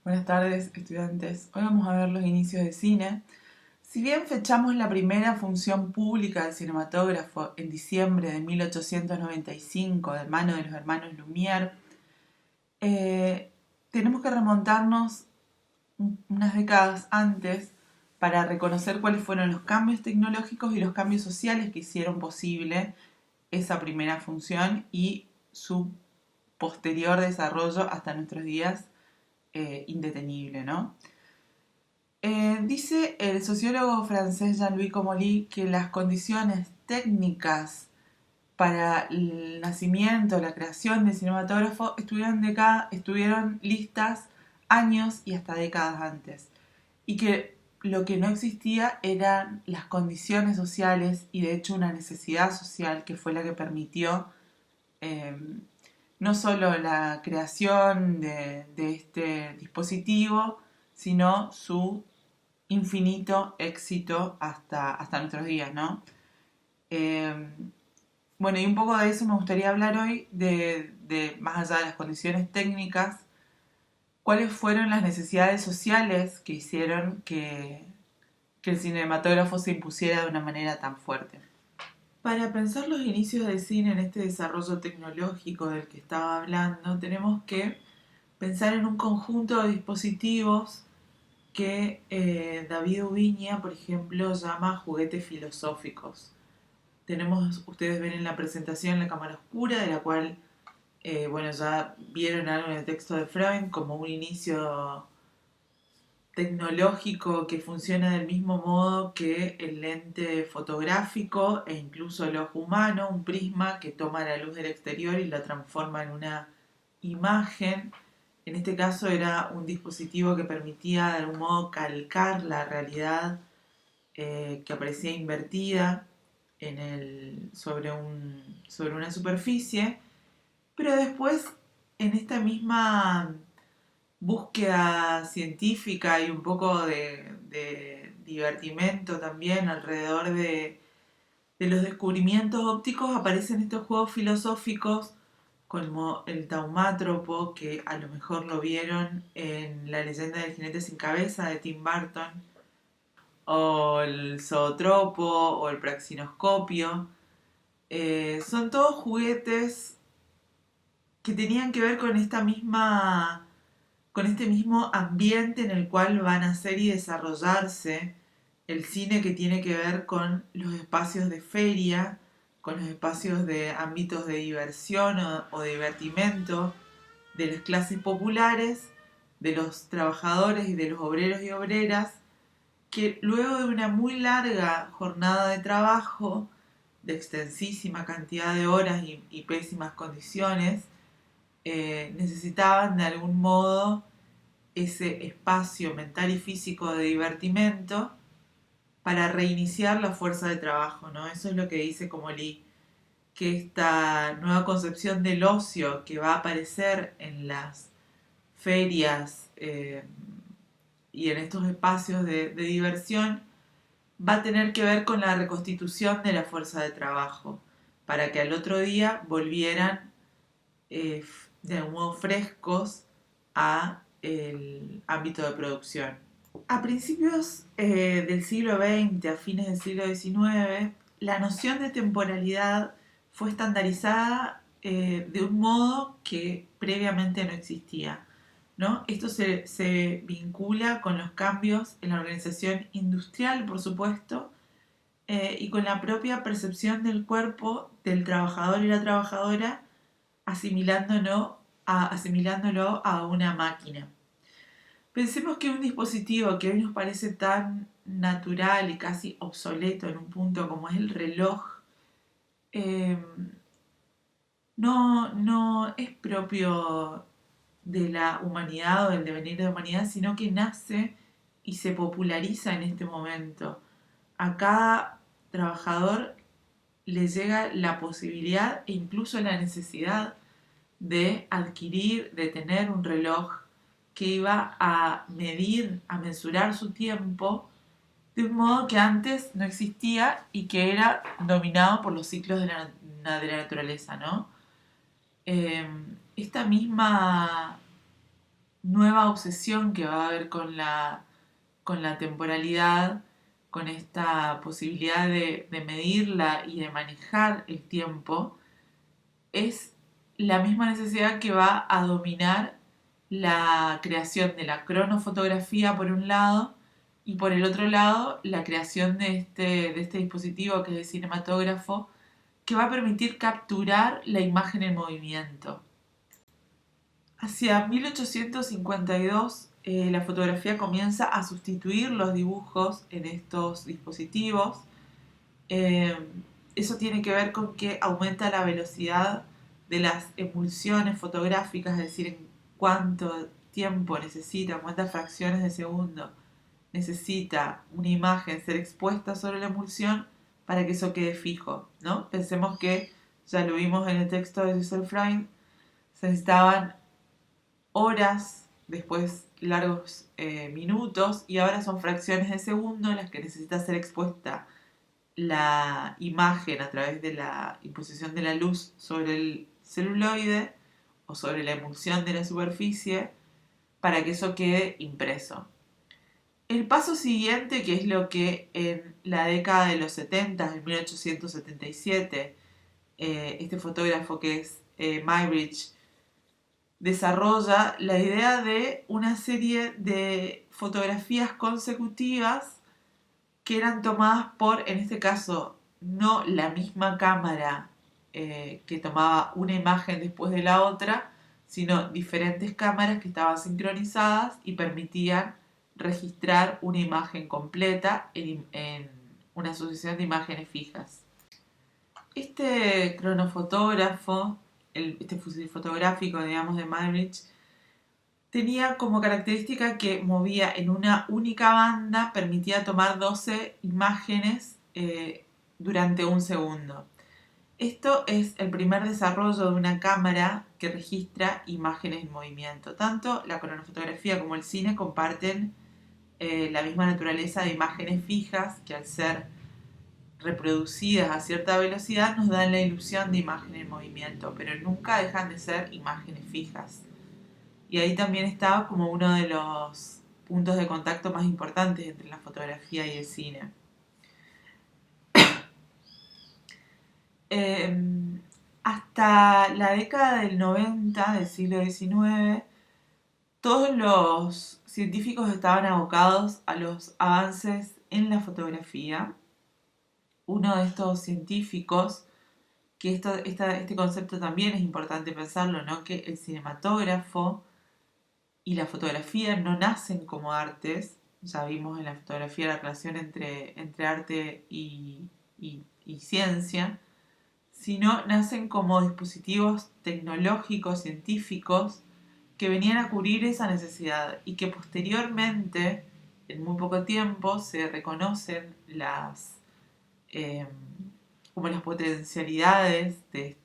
Buenas tardes, estudiantes. Hoy vamos a ver los inicios de cine. Si bien fechamos la primera función pública del cinematógrafo en diciembre de 1895 de mano de los hermanos Lumière, eh, tenemos que remontarnos unas décadas antes para reconocer cuáles fueron los cambios tecnológicos y los cambios sociales que hicieron posible esa primera función y su posterior desarrollo hasta nuestros días indetenible, ¿no? Dice el sociólogo francés Jean-Louis Comolli que las condiciones técnicas para el nacimiento, la creación del cinematógrafo estuvieron listas años y hasta décadas antes. Y que lo que no existía eran las condiciones sociales y de hecho una necesidad social que fue la que permitió eh, no solo la creación de este dispositivo, sino su infinito éxito hasta nuestros días, ¿no? Eh, bueno, y un poco de eso me gustaría hablar hoy, más allá de las condiciones técnicas, cuáles fueron las necesidades sociales que hicieron que el cinematógrafo se impusiera de una manera tan fuerte. Para pensar los inicios del cine en este desarrollo tecnológico del que estaba hablando, tenemos que pensar en un conjunto de dispositivos que David Ubiña, por ejemplo, llama juguetes filosóficos. Ustedes ven en la presentación la cámara oscura, de la cual, bueno, ya vieron algo en el texto de Freud como un inicio tecnológico que funciona del mismo modo que el lente fotográfico e incluso el ojo humano, un prisma que toma la luz del exterior y la transforma en una imagen. En este caso era un dispositivo que permitía de algún modo calcar la realidad que aparecía invertida sobre una superficie, pero después en esta misma búsqueda científica y un poco de divertimento también alrededor de los descubrimientos ópticos aparecen estos juegos filosóficos como el taumátropo, que a lo mejor lo vieron en La leyenda del jinete sin cabeza de Tim Burton, o el zootropo o el praxinoscopio. Son todos juguetes que tenían que ver con este mismo ambiente en el cual van a ser y desarrollarse el cine, que tiene que ver con los espacios de feria, con los espacios de ámbitos de diversión o de divertimento de las clases populares, de los trabajadores y de los obreros y obreras, que luego de una muy larga jornada de trabajo, de extensísima cantidad de horas y pésimas condiciones, necesitaban de algún modo ese espacio mental y físico de divertimento para reiniciar la fuerza de trabajo, ¿no? Eso es lo que dice Comolli, que esta nueva concepción del ocio que va a aparecer en las ferias y en estos espacios de diversión va a tener que ver con la reconstitución de la fuerza de trabajo, para que al otro día volvieran de algún modo frescos a el ámbito de producción. A principios del siglo XX, a fines del siglo XIX, la noción de temporalidad fue estandarizada de un modo que previamente no existía, ¿no? Esto se vincula con los cambios en la organización industrial, por supuesto, y con la propia percepción del cuerpo del trabajador y la trabajadora, asimilándolo a una máquina. Pensemos que un dispositivo que hoy nos parece tan natural y casi obsoleto en un punto como es el reloj, eh, no es propio de la humanidad o del devenir de la humanidad, sino que nace y se populariza en este momento. A cada trabajador le llega la posibilidad e incluso la necesidad de adquirir, de tener un reloj que iba a medir, a mensurar su tiempo de un modo que antes no existía y que era dominado por los ciclos de la naturaleza, ¿no? Esta misma nueva obsesión que va a haber con la temporalidad, con esta posibilidad de medirla y de manejar el tiempo, es la misma necesidad que va a dominar la creación de la cronofotografía por un lado y por el otro lado la creación de este dispositivo que es el cinematógrafo que va a permitir capturar la imagen en movimiento. Hacia 1852 la fotografía comienza a sustituir los dibujos en estos dispositivos. Eh, Eso tiene que ver con que aumenta la velocidad de las emulsiones fotográficas, es decir, en cuánto tiempo necesita, cuántas fracciones de segundo necesita una imagen ser expuesta sobre la emulsión para que eso quede fijo, ¿no? Pensemos que, ya lo vimos en el texto de Giselle Freund, se necesitaban horas, después largos minutos, y ahora son fracciones de segundo las que necesita ser expuesta la imagen a través de la imposición de la luz sobre el celuloide o sobre la emulsión de la superficie para que eso quede impreso. El paso siguiente, que es lo que en la década de los 70, en 1877, este fotógrafo que es Muybridge, desarrolla la idea de una serie de fotografías consecutivas que eran tomadas por, en este caso, no la misma cámara que tomaba una imagen después de la otra, sino diferentes cámaras que estaban sincronizadas y permitían registrar una imagen completa en una sucesión de imágenes fijas. Este cronofotógrafo, este fusil fotográfico, digamos, de Muybridge, tenía como característica que movía en una única banda, permitía tomar 12 imágenes durante un segundo. Esto es el primer desarrollo de una cámara que registra imágenes en movimiento. Tanto la cronofotografía como el cine comparten la misma naturaleza de imágenes fijas que al ser reproducidas a cierta velocidad nos dan la ilusión de imagen en movimiento, pero nunca dejan de ser imágenes fijas. Y ahí también estaba como uno de los puntos de contacto más importantes entre la fotografía y el cine. Hasta la década del 90 del siglo XIX, todos los científicos estaban abocados a los avances en la fotografía. Uno de estos científicos, que este concepto también es importante pensarlo, ¿no? Que el cinematógrafo y la fotografía no nacen como artes. Ya vimos en la fotografía la relación entre arte y ciencia, sino nacen como dispositivos tecnológicos, científicos, que venían a cubrir esa necesidad y que posteriormente, en muy poco tiempo, se reconocen eh, como las potencialidades de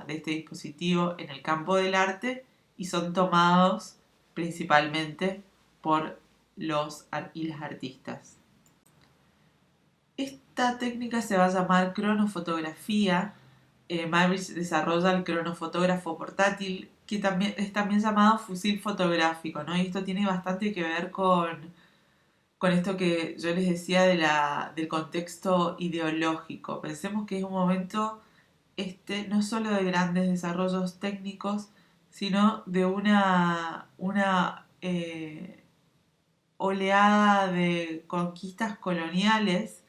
este dispositivo en el campo del arte y son tomados principalmente por los y las artistas. Esta técnica se va a llamar cronofotografía. Muybridge desarrolla el cronofotógrafo portátil, que también es también llamado fusil fotográfico, ¿no? Y esto tiene bastante que ver con esto que yo les decía del contexto ideológico. Pensemos que es un momento no solo de grandes desarrollos técnicos, sino de una oleada de conquistas coloniales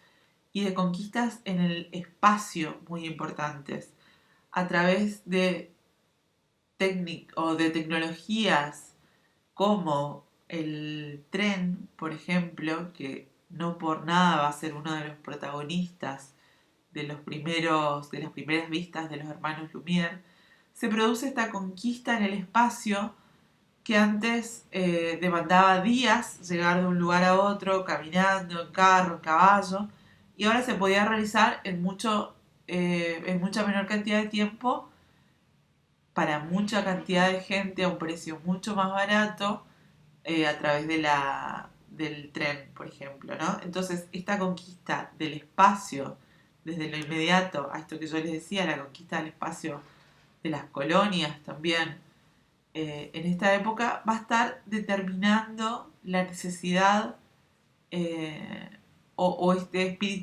y de conquistas en el espacio muy importantes, a través de de tecnologías como el tren, por ejemplo, que no por nada va a ser uno de los protagonistas de las primeras vistas de los hermanos Lumière, se produce esta conquista en el espacio que antes demandaba días llegar de un lugar a otro, caminando, en carro, en caballo, y ahora se podía realizar en mucha menor cantidad de tiempo, para mucha cantidad de gente a un precio mucho más barato, a través del tren, por ejemplo, ¿no? Entonces, esta conquista del espacio, desde lo inmediato a esto que yo les decía, la conquista del espacio de las colonias también, en esta época va a estar determinando la necesidad o este espíritu